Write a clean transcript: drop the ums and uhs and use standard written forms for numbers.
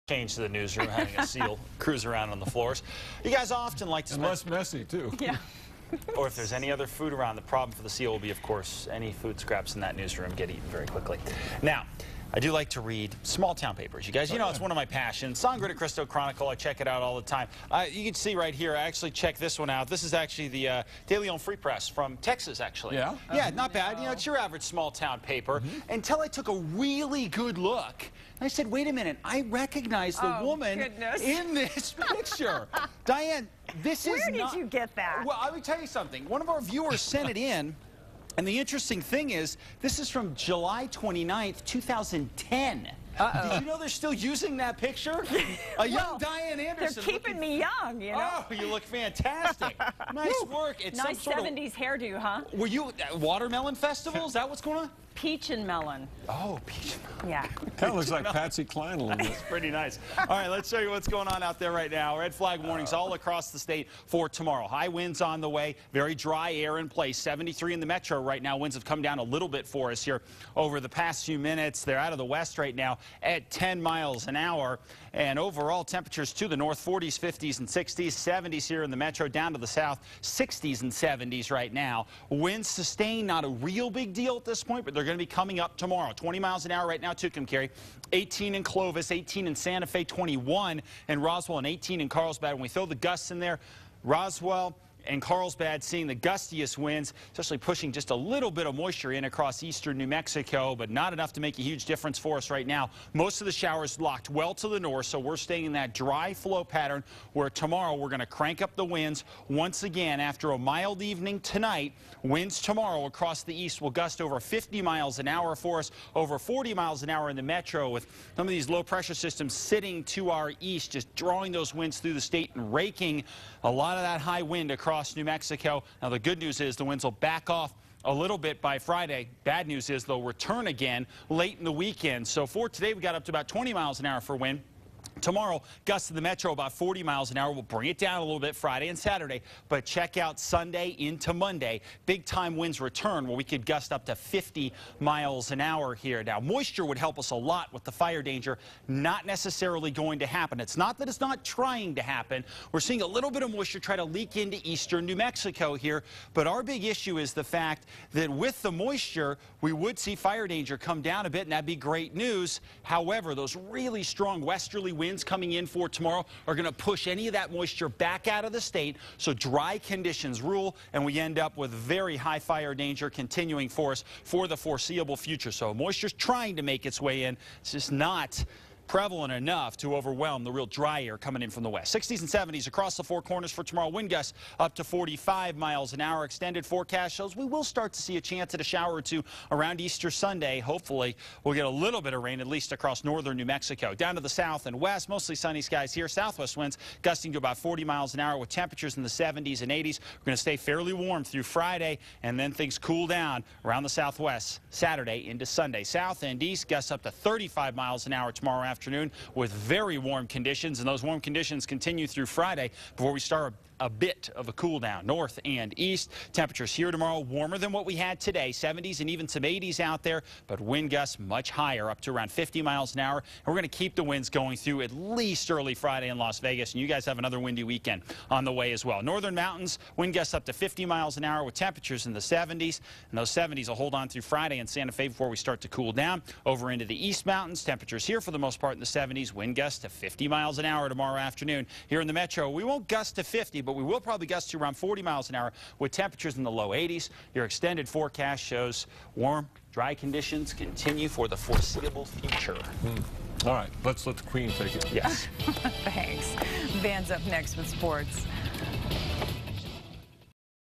Change to the newsroom, having a seal cruise around on the floors. You guys often like to And less messy, too. Yeah. or if there's any other food around, the problem for the seal will be, of course, any food scraps in that newsroom get eaten very quickly. Now, I do like to read small town papers. You guys, you know, it's one of my passions. Sangre de Cristo Chronicle, I check it out all the time. You can see right here, I actually checked this one out. This is actually the De Leon Free Press from Texas, actually. Yeah? Yeah, not bad. You know, it's your average small town paper. Until I took a really good look. And I said, wait a minute, I recognize the woman in this picture. Diane, this is not... Where did you get that? Well, I will tell you something. One of our viewers sent it in. And the interesting thing is, this is from July 29th, 2010. Did you know they're still using that picture? A young Diane Anderson. They're keeping me young, you know? Oh, you look fantastic. Nice work. It's nice some sort 70s hairdo, huh? Were you at Watermelon Festival? Is that what's going on? Peach and melon. Oh, peach and melon. Yeah. That looks like Patsy Cline a little bit. That's pretty nice. All right, let's show you what's going on out there right now. Red flag warnings all across the state for tomorrow. High winds on the way, very dry air in place. 73 in the metro right now. Winds have come down a little bit for us here over the past few minutes. They're out of the west right now at 10 miles an hour. And overall temperatures to the north, 40s, 50s, and 60s. 70s here in the metro, down to the south, 60s and 70s right now. Winds sustained, not a real big deal at this point, but they're going to be coming up tomorrow. 20 miles an hour right now, Tucumcari. 18 in Clovis, 18 in Santa Fe, 21 in Roswell, and 18 in Carlsbad. When we throw the gusts in there, Roswell and Carlsbad seeing the gustiest winds, especially pushing just a little bit of moisture in across eastern New Mexico, but not enough to make a huge difference for us right now. Most of the showers locked well to the north, so we're staying in that dry flow pattern where tomorrow we're going to crank up the winds once again. After a mild evening tonight, winds tomorrow across the east will gust over 50 miles an hour for us, over 40 miles an hour in the metro, with some of these low pressure systems sitting to our east, just drawing those winds through the state and raking a lot of that high wind across New Mexico. Now, the good news is the winds will back off a little bit by Friday. Bad news is they'll return again late in the weekend. So for today, we got up to about 20 miles an hour for wind. Tomorrow, gusts in the metro about 40 miles an hour. We'll bring it down a little bit Friday and Saturday, but check out Sunday into Monday. Big time winds return where we could gust up to 50 miles an hour here. Now, moisture would help us a lot with the fire danger. Not necessarily going to happen. It's not that it's not trying to happen. We're seeing a little bit of moisture try to leak into eastern New Mexico here, but our big issue is the fact that with the moisture, we would see fire danger come down a bit, and that'd be great news. However, those really strong westerly winds coming in for tomorrow are going to push any of that moisture back out of the state, so dry conditions rule, and we end up with very high fire danger continuing for us for the foreseeable future. So moisture's trying to make its way in. It's just not prevalent enough to overwhelm the real dry air coming in from the west. 60s and 70s across the four corners for tomorrow. Wind gusts up to 45 miles an hour. Extended forecast shows we will start to see a chance at a shower or two around Easter Sunday. Hopefully, we'll get a little bit of rain, at least across northern New Mexico. Down to the south and west, mostly sunny skies here. Southwest winds gusting to about 40 miles an hour with temperatures in the 70s and 80s. We're going to stay fairly warm through Friday, and then things cool down around the southwest Saturday into Sunday. South and east gusts up to 35 miles an hour tomorrow afternoon with very warm conditions, and those warm conditions continue through Friday before we start a bit of a cool down north and east. Temperatures here tomorrow warmer than what we had today, 70s and even some 80s out there, but wind gusts much higher, up to around 50 miles an hour. And we're going to keep the winds going through at least early Friday in Las Vegas, and you guys have another windy weekend on the way as well. Northern mountains, wind gusts up to 50 miles an hour with temperatures in the 70s, and those 70s will hold on through Friday in Santa Fe before we start to cool down. Over into the east mountains, temperatures here for the most part in the 70s, wind gusts to 50 miles an hour tomorrow afternoon. Here in the metro, we won't gust to 50, but we will probably gust to around 40 miles an hour with temperatures in the low 80s. Your extended forecast shows warm, dry conditions continue for the foreseeable future. All right, let's let the Queen take it. Yes. Thanks. Van's up next with sports.